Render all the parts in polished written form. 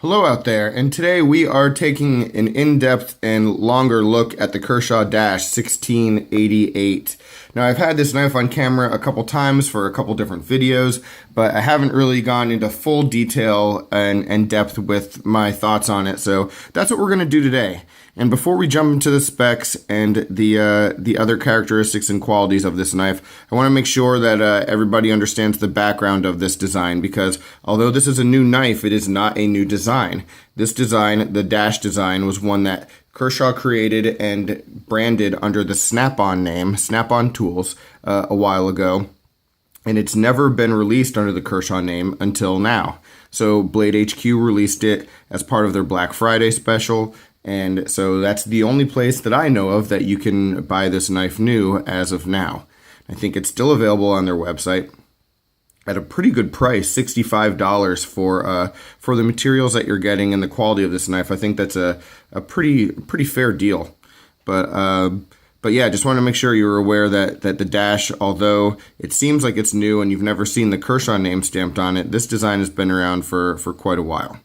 Hello out there, and today we are taking an in-depth and longer look at the Kershaw Dash 1688. Now, I've had this knife on camera a couple times for a couple different videos, but I haven't really gone into full detail and depth with my thoughts on it, so that's what we're going to do today. And before we jump into the specs and the other characteristics and qualities of this knife, I want to make sure that everybody understands the background of this design, because although this is a new knife, it is not a new design. This design, the Dash design, was one that Kershaw created and branded under the Snap-on name, Snap-on Tools, a while ago. And it's never been released under the Kershaw name until now. So Blade HQ released it as part of their Black Friday special. And so that's the only place that I know of that you can buy this knife new as of now. I think it's still available on their website at a pretty good price, $65 for the materials that you're getting and the quality of this knife. I think that's a pretty fair deal. But yeah, just want to make sure you're aware that the Dash, although it seems like it's new and you've never seen the Kershaw name stamped on it, this design has been around for quite a while.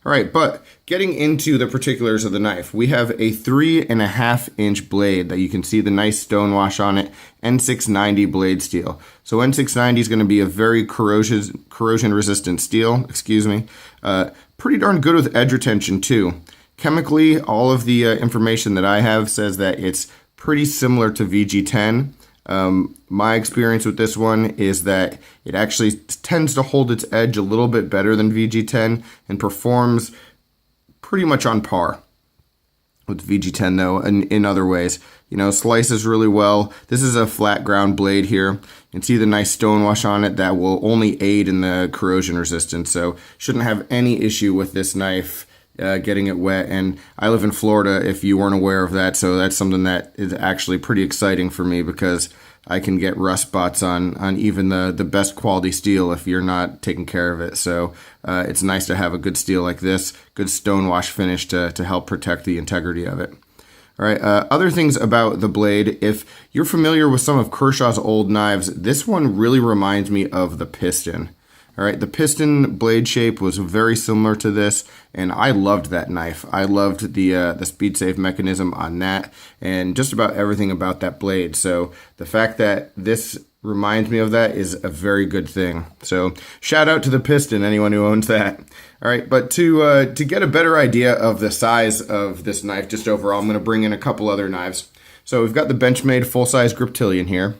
All right, but getting into the particulars of the knife, we have a 3.5-inch blade that you can see the nice stonewash on it, N690 blade steel. So N690 is going to be a very corrosion-resistant steel, pretty darn good with edge retention too. Chemically, all of the information that I have says that it's pretty similar to VG10. My experience with this one is that it actually tends to hold its edge a little bit better than VG10 and performs pretty much on par with VG10 though, and in other ways. You know, slices really well. This is a flat ground blade here. You can see the nice stonewash on it that will only aid in the corrosion resistance, so shouldn't have any issue with this knife getting it wet. And I live in Florida, if you weren't aware of that, so that's something that is actually pretty exciting for me, because I can get rust spots on even the best quality steel if you're not taking care of it. So it's nice to have a good steel like this, good stonewash finish to help protect the integrity of it. All right, other things about the blade, if you're familiar with some of Kershaw's old knives, this one really reminds me of the Piston. All right, the Piston blade shape was very similar to this, and I loved that knife. I loved the speed save mechanism on that, and just about everything about that blade. So the fact that this reminds me of that is a very good thing. So shout out to the Piston, anyone who owns that. All right, but to get a better idea of the size of this knife, just overall, I'm going to bring in a couple other knives. So we've got the Benchmade full-size Griptilian here.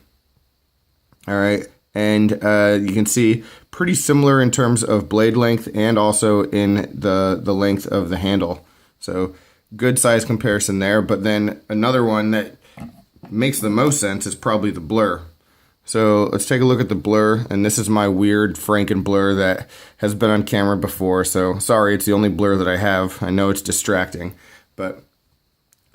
All right. And you can see pretty similar in terms of blade length and also in the length of the handle. So good size comparison there. But then another one that makes the most sense is probably the Blur. So let's take a look at the Blur. And this is my weird Franken Blur that has been on camera before. So sorry, it's the only Blur that I have. I know it's distracting. But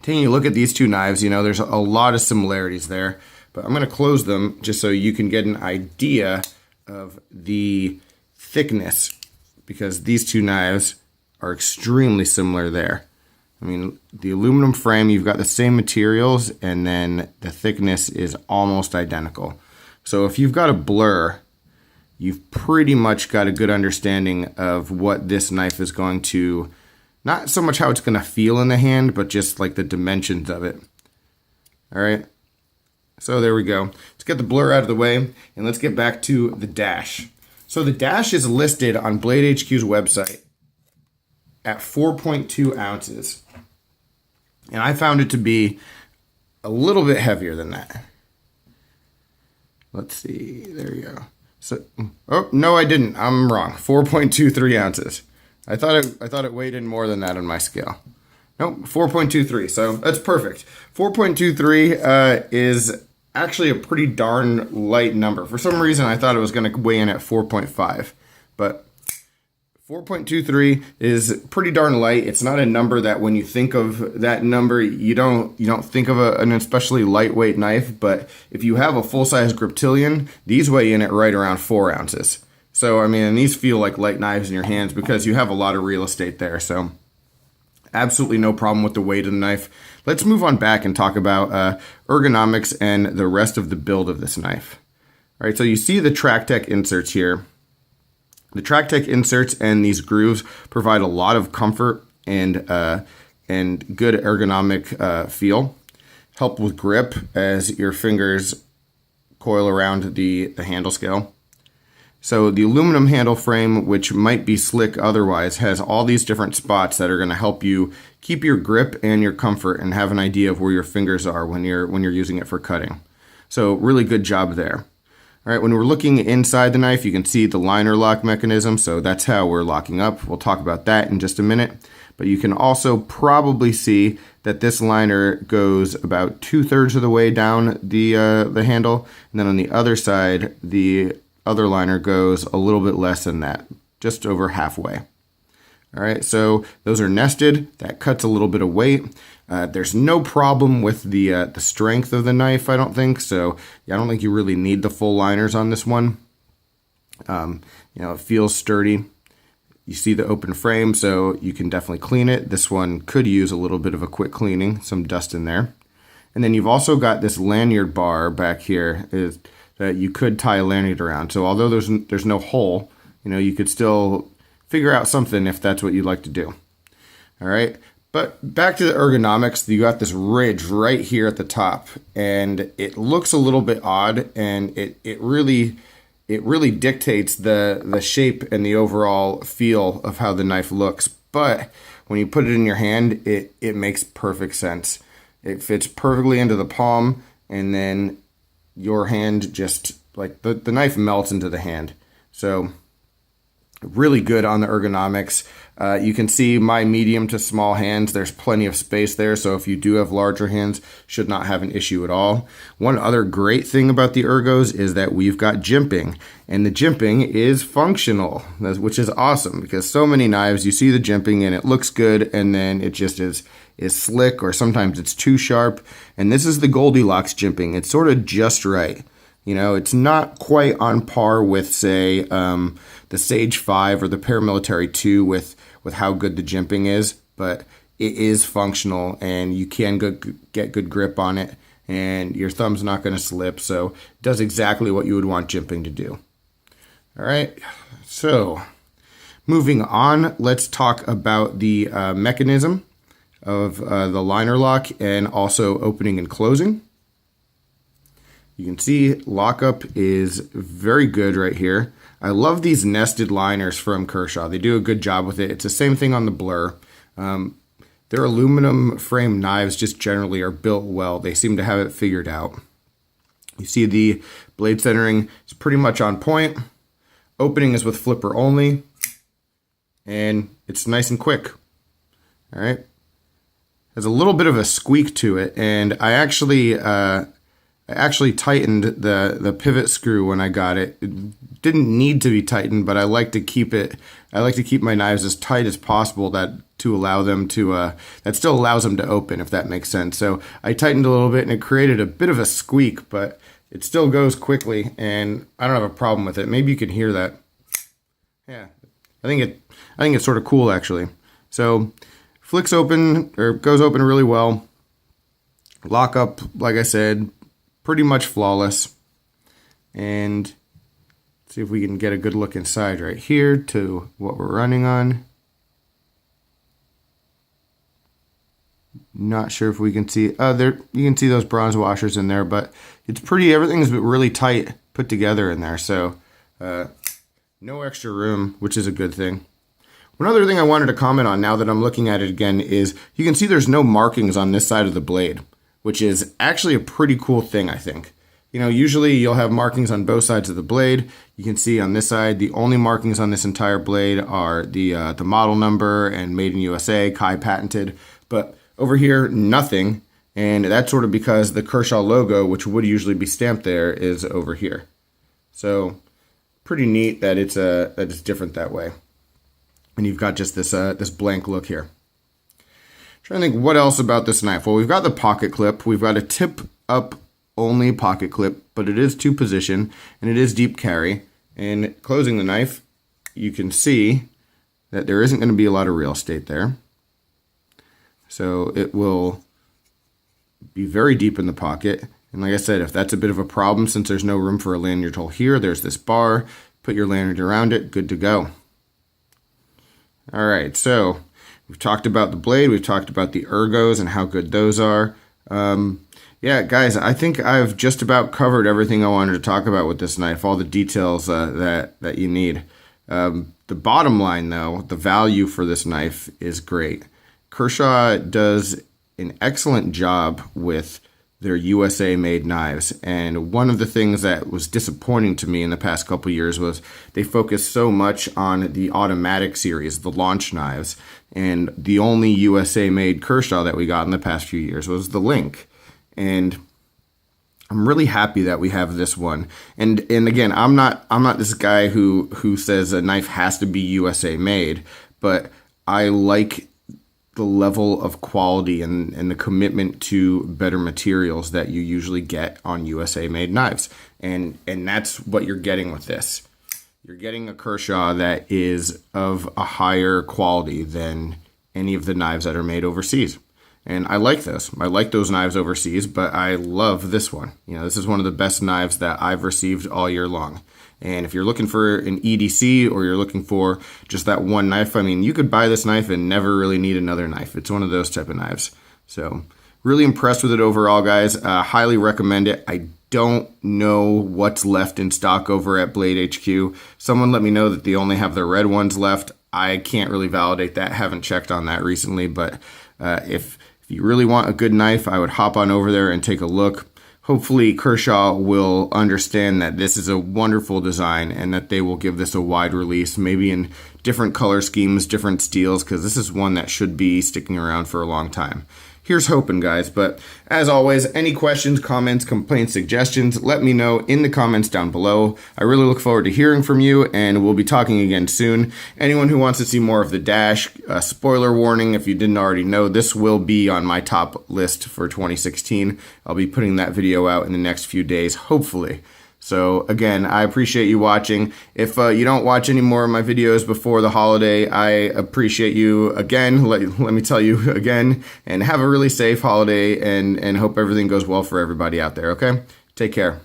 taking a look at these two knives, you know, there's a lot of similarities there. But I'm going to close them just so you can get an idea of the thickness, because these two knives are extremely similar there. I mean, the aluminum frame, you've got the same materials, and then the thickness is almost identical. So if you've got a Blur, you've pretty much got a good understanding of what this knife is going to, not so much how it's going to feel in the hand, but just like the dimensions of it. All right. So there we go. Let's get the Blur out of the way, and let's get back to the Dash. So the Dash is listed on Blade HQ's website at 4.2 ounces. And I found it to be a little bit heavier than that. Let's see. There you go. So, oh, no, I didn't. I'm wrong. 4.23 ounces. I thought it weighed in more than that on my scale. Nope, 4.23, so that's perfect. 4.23 is actually a pretty darn light number. For some reason, I thought it was going to weigh in at 4.5, but 4.23 is pretty darn light. It's not a number that when you think of that number, you don't think of an especially lightweight knife, but if you have a full-size Griptilian, these weigh in at right around 4 ounces. So, I mean, and these feel like light knives in your hands because you have a lot of real estate there, so absolutely no problem with the weight of the knife. Let's move on back and talk about ergonomics and the rest of the build of this knife. All right, so you see the TrackTech inserts here. The TrackTech inserts and these grooves provide a lot of comfort and good ergonomic feel. Help with grip as your fingers coil around the handle scale. So the aluminum handle frame, which might be slick otherwise, has all these different spots that are going to help you keep your grip and your comfort and have an idea of where your fingers are when you're using it for cutting. So really good job there. All right, when we're looking inside the knife, you can see the liner lock mechanism, so that's how we're locking up. We'll talk about that in just a minute. But you can also probably see that this liner goes about 2/3 of the way down the handle, and then on the other side, the other liner goes a little bit less than that, just over halfway. All right, so those are nested. That cuts a little bit of weight. There's no problem with the strength of the knife, I don't think. So I don't think you really need the full liners on this one. It feels sturdy. You see the open frame, so you can definitely clean it. This one could use a little bit of a quick cleaning, some dust in there. And then you've also got this lanyard bar back here that you could tie a lanyard around. So although there's no hole, you could still figure out something if that's what you'd like to do. All right. But back to the ergonomics, you got this ridge right here at the top, and it looks a little bit odd, and it really dictates the shape and the overall feel of how the knife looks. But when you put it in your hand, it makes perfect sense. It fits perfectly into the palm, and then your hand just, like, the knife melts into the hand. So really good on the ergonomics. You can see my medium to small hands. There's plenty of space there, so if you do have larger hands, should not have an issue at all. One other great thing about the Ergos is that we've got jimping, and the jimping is functional, which is awesome, because so many knives, you see the jimping and it looks good, and then it just is slick, or sometimes it's too sharp. And this is the Goldilocks jimping. It's sort of just right. It's not quite on par with, say, the Sage 5 or the Paramilitary 2 with how good the jimping is, but it is functional, and you can get good grip on it, and your thumb's not going to slip, so it does exactly what you would want jimping to do. All right, so moving on, let's talk about the mechanism of the liner lock and also opening and closing. You can see lockup is very good right here. I love these nested liners from Kershaw. They do a good job with it. It's the same thing on the Blur. Their aluminum frame knives just generally are built well. They seem to have it figured out. You see the blade centering is pretty much on point. Opening is with flipper only, and it's nice and quick. All right. Has a little bit of a squeak to it, and I actually tightened the pivot screw when I got it. It didn't need to be tightened, but I like to keep my knives as tight as possible that still allows them to open, if that makes sense. So I tightened a little bit, and it created a bit of a squeak, but it still goes quickly, and I don't have a problem with it. Maybe you can hear that. Yeah, I think it's sort of cool, actually. So flicks open, or goes open really well. Lockup, like I said, pretty much flawless. And see if we can get a good look inside right here to what we're running on. Not sure if we can see there. You can see those bronze washers in there, but it's pretty. Everything's really tight put together in there, so no extra room, which is a good thing. One other thing I wanted to comment on now that I'm looking at it again is you can see there's no markings on this side of the blade, which is actually a pretty cool thing, I think. Usually you'll have markings on both sides of the blade. You can see on this side, the only markings on this entire blade are the model number and Made in USA, Kai patented. But over here, nothing. And that's sort of because the Kershaw logo, which would usually be stamped there, is over here. So pretty neat that it's different that way. And you've got just this blank look here. Trying to think what else about this knife. Well, we've got the pocket clip. We've got a tip up only pocket clip, but it is 2-position and it is deep carry. And closing the knife, you can see that there isn't going to be a lot of real estate there. So it will be very deep in the pocket. And like I said, if that's a bit of a problem, since there's no room for a lanyard hole here, there's this bar. put your lanyard around it, good to go. All right, so we've talked about the blade, we've talked about the ergos and how good those are. Yeah, guys, I think I've just about covered everything I wanted to talk about with this knife, all the details that you need. The bottom line, though, the value for this knife is great. Kershaw does an excellent job with their USA-made knives, and one of the things that was disappointing to me in the past couple years was they focused so much on the automatic series, the launch knives, and the only USA-made Kershaw that we got in the past few years was the Link. And I'm really happy that we have this one. And again, I'm not this guy who says a knife has to be USA made, but I like the level of quality and the commitment to better materials that you usually get on USA made knives. And that's what you're getting with this. You're getting a Kershaw that is of a higher quality than any of the knives that are made overseas. And I like this. I like those knives overseas, but I love this one. You know, this is one of the best knives that I've received all year long. And if you're looking for an EDC or you're looking for just that one knife, I mean, you could buy this knife and never really need another knife. It's one of those type of knives. So really impressed with it overall, guys. Highly recommend it. I don't know what's left in stock over at Blade HQ. Someone let me know that they only have the red ones left. I can't really validate that. Haven't checked on that recently, but if you really want a good knife, I would hop on over there and take a look. Hopefully Kershaw will understand that this is a wonderful design and that they will give this a wide release, maybe in different color schemes, different steels, because this is one that should be sticking around for a long time. Here's hoping, guys. But as always, any questions, comments, complaints, suggestions, let me know in the comments down below. I really look forward to hearing from you, and we'll be talking again soon. Anyone who wants to see more of the Dash, spoiler warning, if you didn't already know, this will be on my top list for 2016. I'll be putting that video out in the next few days, hopefully. So again, I appreciate you watching. If you don't watch any more of my videos before the holiday, I appreciate you again. Let me tell you again, and have a really safe holiday, and hope everything goes well for everybody out there, okay? Take care.